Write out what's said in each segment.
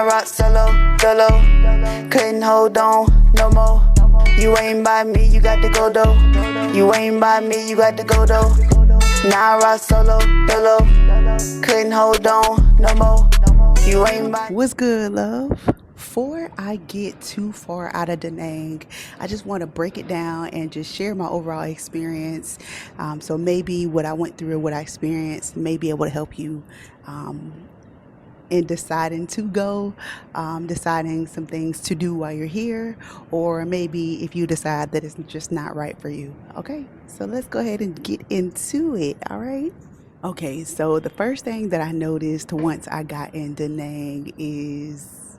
rock solo, dolo. Couldn't hold on no more. You ain't by me, you got to go though. You ain't by me, you got to go though. Now I rock solo, dolo. Couldn't hold on no more. You ain't by. What's good, love? Before I get too far out of Da Nang, I just want to break it down and just share my overall experience. So maybe what I went through, what I experienced, may be able to help you in deciding to go, deciding some things to do while you're here, or maybe if you decide that it's just not right for you. Okay, so let's go ahead and get into it. All right. Okay, so the first thing that I noticed once I got in Da Nang is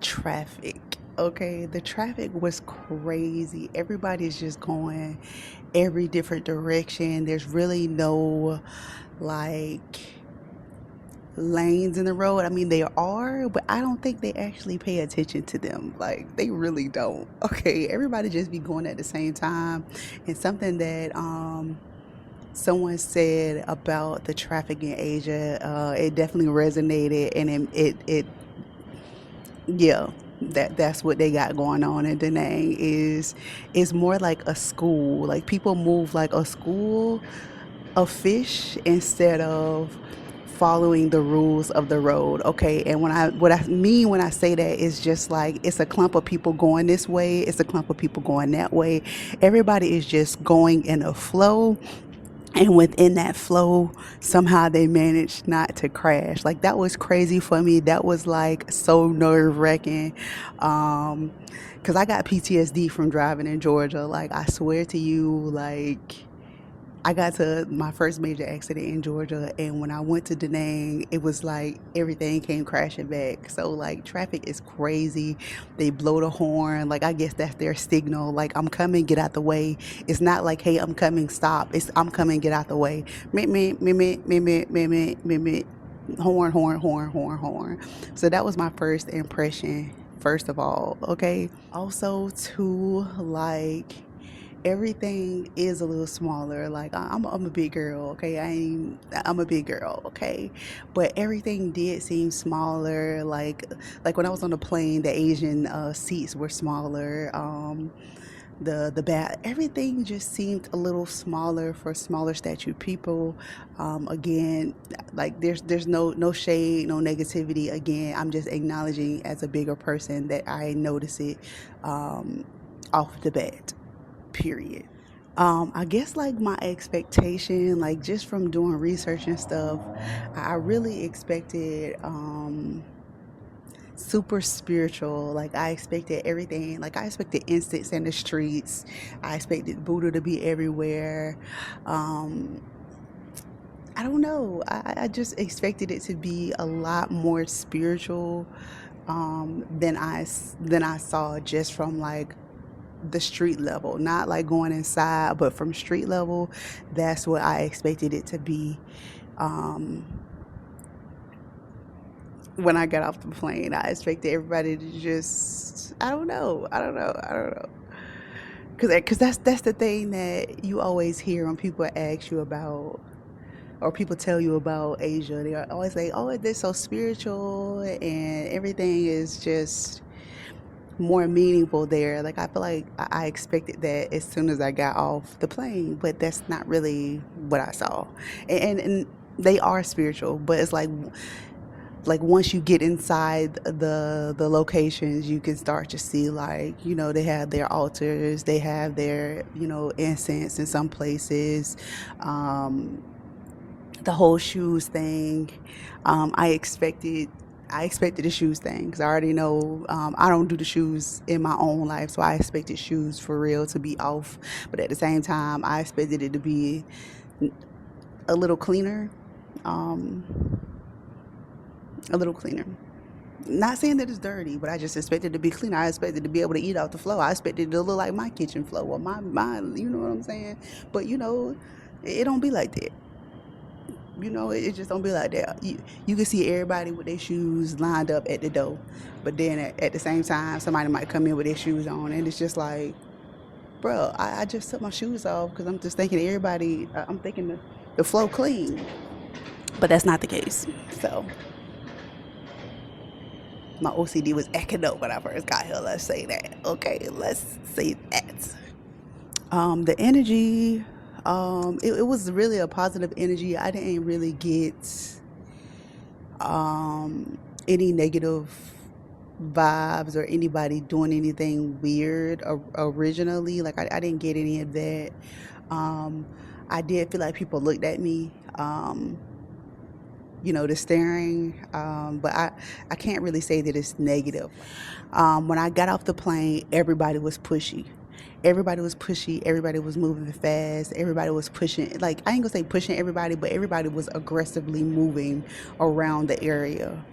traffic. Okay, the traffic was crazy. Everybody's just going every different direction. There's really no like lanes in the road. I mean, they are, but I don't think they actually pay attention to them. Like, they really don't. Okay, everybody just be going at the same time. And something that someone said about the traffic in Asia, it definitely resonated, and it yeah, that's what they got going on in Da Nang. Is more like a school. Like, people move like a school of fish instead of following the rules of the road. Okay, and what I mean when I say that is just like, it's a clump of people going this way, it's a clump of people going that way. Everybody is just going in a flow, and within that flow, somehow they managed not to crash. Like, that was crazy for me. That was like so nerve-wracking, because I got PTSD from driving in Georgia. Like, I swear to you, like, I got to my first major accident in Georgia, and when I went to Da Nang, it was like everything came crashing back. So, like, traffic is crazy. They blow the horn. Like, I guess that's their signal. Like, I'm coming, get out the way. It's not like, hey, I'm coming, stop. It's, I'm coming, get out the way. Horn, horn, horn, horn, horn. So that was my first impression, first of all, okay? Also, too, like, everything is a little smaller. Like, I'm a big girl, okay? I'm a big girl, okay? But everything did seem smaller. Like when I was on the plane, the Asian seats were smaller. The bath, everything just seemed a little smaller for smaller statured people. Again, like, there's no shade, no negativity. Again, I'm just acknowledging as a bigger person that I notice it off the bat. Period. I guess, like, my expectation, like, just from doing research and stuff, I really expected super spiritual. Like, I expected everything. Like, I expected incense in the streets. I expected Buddha to be everywhere. I don't know. I just expected it to be a lot more spiritual than I saw just from, like, the street level. Not like going inside, but from street level, that's what I expected it to be. When I got off the plane, I expected everybody to just, I don't know, because that's the thing that you always hear when people ask you about, or people tell you about Asia. They are always like, oh, they're so spiritual and everything is just more meaningful there. Like, I feel like I expected that as soon as I got off the plane, but that's not really what I saw. And they are spiritual, but it's like once you get inside the locations, you can start to see, like, you know, they have their altars, they have their, you know, incense in some places, the whole shoes thing. I expected the shoes thing, because I already know I don't do the shoes in my own life, so I expected shoes for real to be off. But at the same time, I expected it to be a little cleaner. Not saying that it's dirty, but I just expected it to be cleaner. I expected to be able to eat off the floor. I expected it to look like my kitchen floor, or my you know what I'm saying? But, you know, it don't be like that. You know, it just don't be like that. You can see everybody with their shoes lined up at the door, but then at the same time, somebody might come in with their shoes on, and it's just like, bro, I just took my shoes off because I'm just thinking everybody, I'm thinking the flow clean, but that's not the case. So My OCD was acting up when I first got here. Let's say that. Okay, let's say that. The energy, it was really a positive energy. I didn't really get any negative vibes or anybody doing anything weird originally. Like I didn't get any of that. Um, I did feel like people looked at me. The staring, but I can't really say that it's negative. When I got off the plane, everybody was pushy. Everybody was pushy. Everybody was moving fast. Everybody was pushing. Like, I ain't gonna say pushing everybody, but everybody was aggressively moving around the area.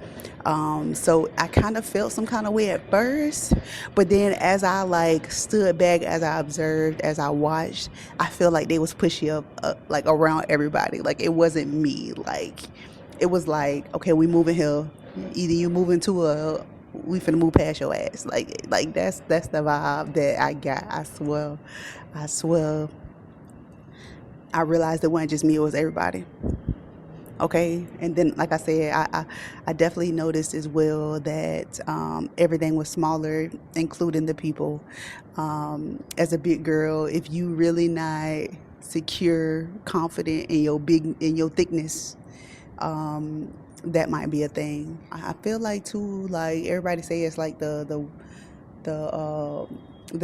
So I kind of felt some kind of way at first, but then as I like stood back, as I observed, as I watched, I feel like they was pushy up like around everybody. Like it wasn't me. Like it was like, okay, we moving here. Either you moving to we finna move past your ass. Like that's the vibe that I got. I swear. I realized it wasn't just me; it was everybody. Okay, and then like I said, I definitely noticed as well that everything was smaller, including the people. As a big girl, if you really not secure, confident in your thickness, that might be a thing. I feel like too, like everybody say it's like the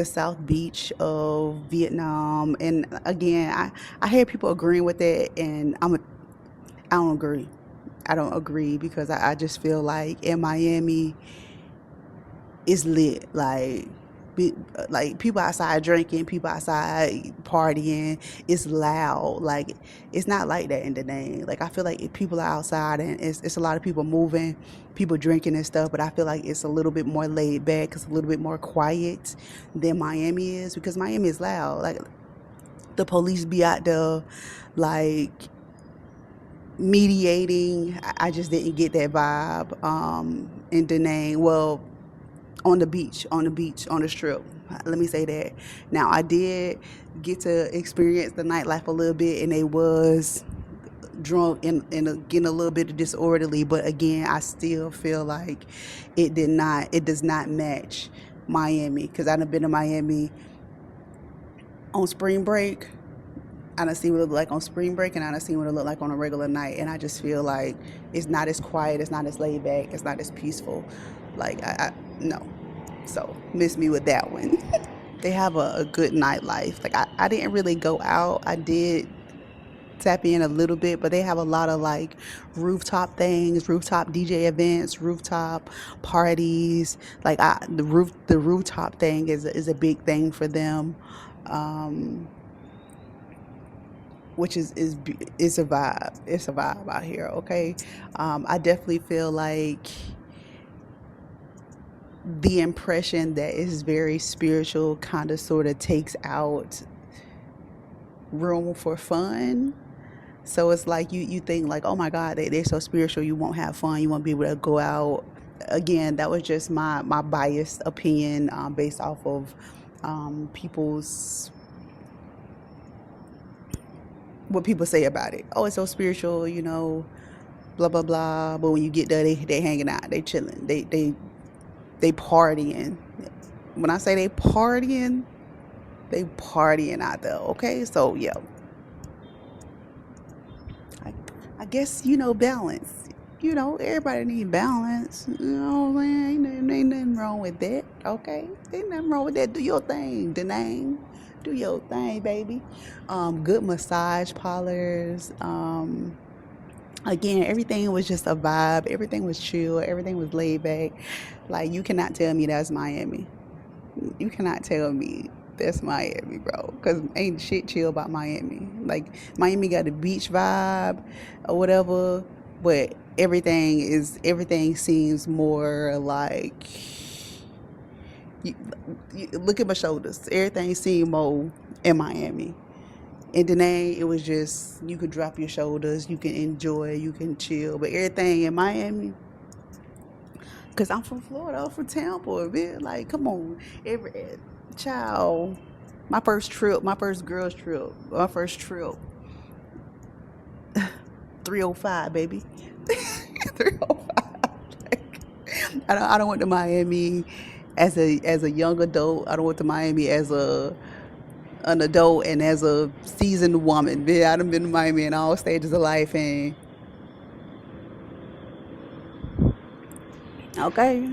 South Beach of Vietnam, and again, I hear people agreeing with that, and I don't agree. I don't agree because I just feel like in Miami it's lit. Like people outside drinking, people outside partying. It's loud. Like it's not like that in Da Nang. Like I feel like if people are outside and it's a lot of people moving, people drinking and stuff. But I feel like it's a little bit more laid back. It's a little bit more quiet than Miami is because Miami is loud. Like the police be out there, like mediating. I just didn't get that vibe in Da Nang. Well, on the beach, on the strip. Let me say that. Now, I did get to experience the nightlife a little bit, and they was drunk and getting a little bit disorderly. But again, I still feel like it does not match Miami because I done been to Miami on spring break. I done seen what it look like on spring break, and I done seen what it look like on a regular night, and I just feel like it's not as quiet, it's not as laid back, it's not as peaceful. Like I no. So miss me with that one. They have a good nightlife. Like I didn't really go out. I did tap in a little bit, but they have a lot of like rooftop things, rooftop DJ events, rooftop parties. Like the rooftop thing is a big thing for them. Which is a vibe. It's a vibe out here, okay? I definitely feel like the impression that is very spiritual kind of sort of takes out room for fun. So it's like you think like, oh my God, they're so spiritual, you won't have fun, you won't be able to go out. Again, that was just my biased opinion based off of people's what people say about it. Oh, it's so spiritual, blah blah blah. But when you get there, they hanging out, they chilling, they partying. When I say they partying out there. Okay, so yeah, I guess balance. Everybody need balance. Ain't nothing wrong with that. Okay, ain't nothing wrong with that. Do your thing, Da Nang. Do your thing, baby. Good massage parlors. Again, everything was just a vibe. Everything was chill. Everything was laid back. Like you cannot tell me that's Miami. You cannot tell me that's Miami, bro. Cause ain't shit chill about Miami. Like Miami got the beach vibe or whatever, but everything seems more like. You look at my shoulders. Everything seemed more in Miami. In Da Nang, it was just you could drop your shoulders, you can enjoy, you can chill. But everything in Miami, cause I'm from Florida, I'm from Tampa, man. Like, come on, every child. My first girls trip, 305, baby. 305. I don't went to Miami as a young adult. I don't went to Miami as an adult and as a seasoned woman. Yeah, I done been to Miami in all stages of life, and okay,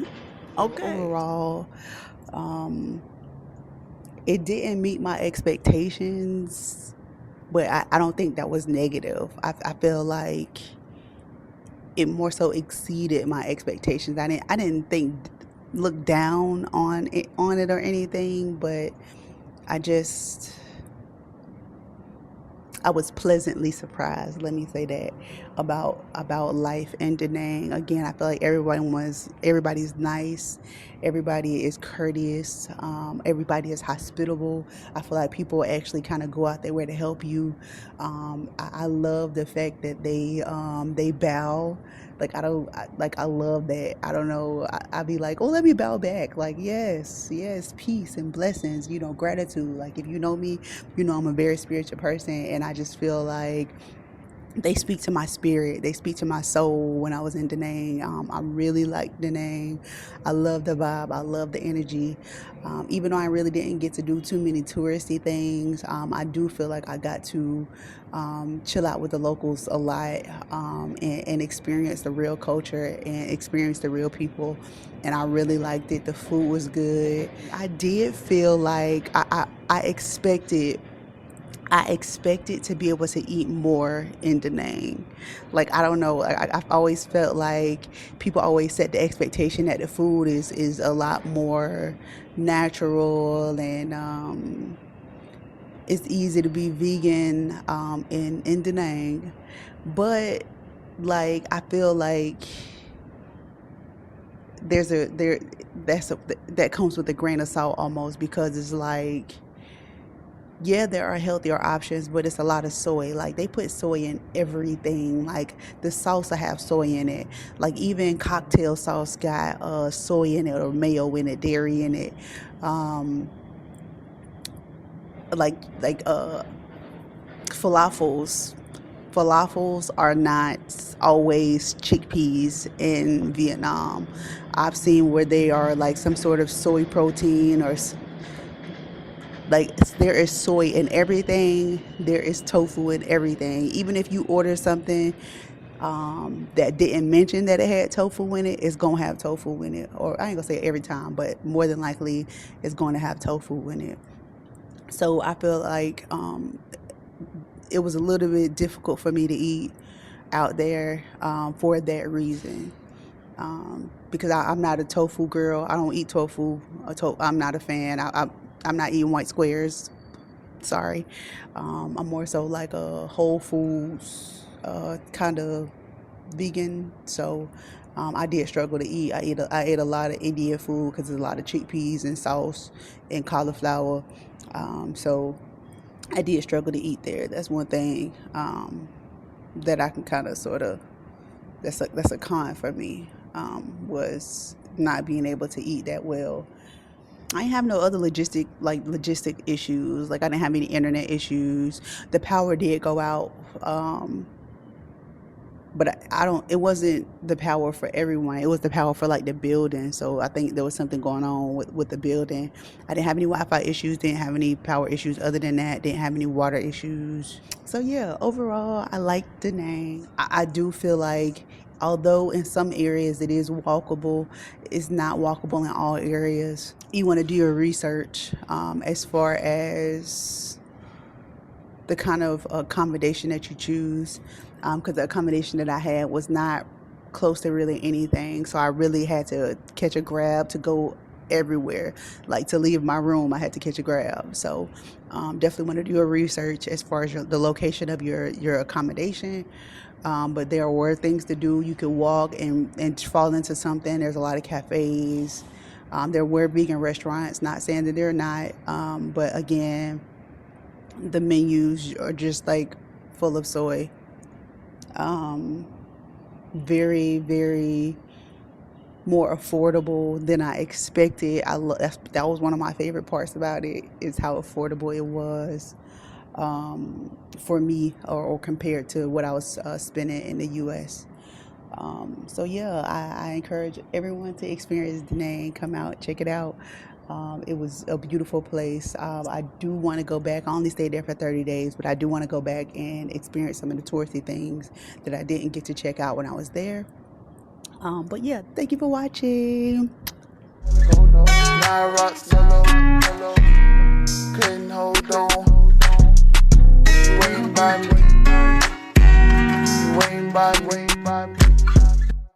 okay. Overall, um, it didn't meet my expectations, but I don't think that was negative. I feel like it more so exceeded my expectations. I didn't think look down on it or anything, but I just I was pleasantly surprised. Let me say that about life in Da Nang. Again, I feel like everybody's nice, everybody is courteous, everybody is hospitable. I feel like people actually kind of go out their way to help you. I love the fact that they bow. Like I love that. I don't know. I be like, oh, let me bow back. Like yes, yes, peace and blessings. Gratitude. Like if you know me, I'm a very spiritual person, and I just feel like they speak to my spirit. They speak to my soul when I was in Da Nang. I really like Da Nang. I love the vibe. I love the energy. Even though I really didn't get to do too many touristy things, I do feel like I got to chill out with the locals a lot, and experience the real culture and experience the real people. And I really liked it. The food was good. I did feel like I expected to be able to eat more in Da Nang. Like I don't know, I've always felt like people always set the expectation that the food is a lot more natural, and it's easy to be vegan in Da Nang. But like I feel like there's a there that's a, that comes with a grain of salt almost, because it's like yeah, there are healthier options, but it's a lot of soy. Like they put soy in everything. Like the salsa have soy in it. Like even cocktail sauce got soy in it, or mayo in it, dairy in it. Um, like falafels. Falafels are not always chickpeas in Vietnam. I've seen where they are like some sort of soy protein, or like there is soy in everything. There is tofu in everything. Even if you order something that didn't mention that it had tofu in it, it's gonna have tofu in it. Or I ain't gonna say every time, but more than likely it's going to have tofu in it. So I feel like it was a little bit difficult for me to eat out there for that reason. Because I'm not a tofu girl. I don't eat tofu. I'm not a fan. I'm not eating white squares. Sorry. I'm more so like a whole foods kind of vegan. So I did struggle to eat. I ate a lot of Indian food because there's a lot of chickpeas and sauce and cauliflower. So I did struggle to eat there. That's one thing that I can kind of sort of that's a con for me, was not being able to eat that well. I didn't have no other logistic issues. Like I didn't have any internet issues. The power did go out, but I don't. It wasn't the power for everyone. It was the power for like the building. So I think there was something going on with the building. I didn't have any Wi-Fi issues. Didn't have any power issues. Other than that, didn't have any water issues. So yeah, overall, I like Da Nang. I do feel like, although in some areas it is walkable, it's not walkable in all areas. You want to do your research as far as the kind of accommodation that you choose, because the accommodation that I had was not close to really anything. So I really had to catch a grab to go everywhere. Like to leave my room, I had to catch a grab. So definitely want to do your research as far as the location of your accommodation. But there were things to do. You could walk and fall into something. There's a lot of cafes. There were vegan restaurants, not saying that they're not. But again, the menus are just like full of soy. Very, very more affordable than I expected. That was one of my favorite parts about it, is how affordable it was for me, or compared to what I was spending in the U.S. So yeah, I encourage everyone to experience Da Nang. Come out, check it out. It was a beautiful place. I do want to go back. I only stayed there for 30 days, but I do want to go back and experience some of the touristy things that I didn't get to check out when I was there. But yeah, thank you for watching. Now I rock solo, couldn't hold on. You ain't by me, you ain't by me.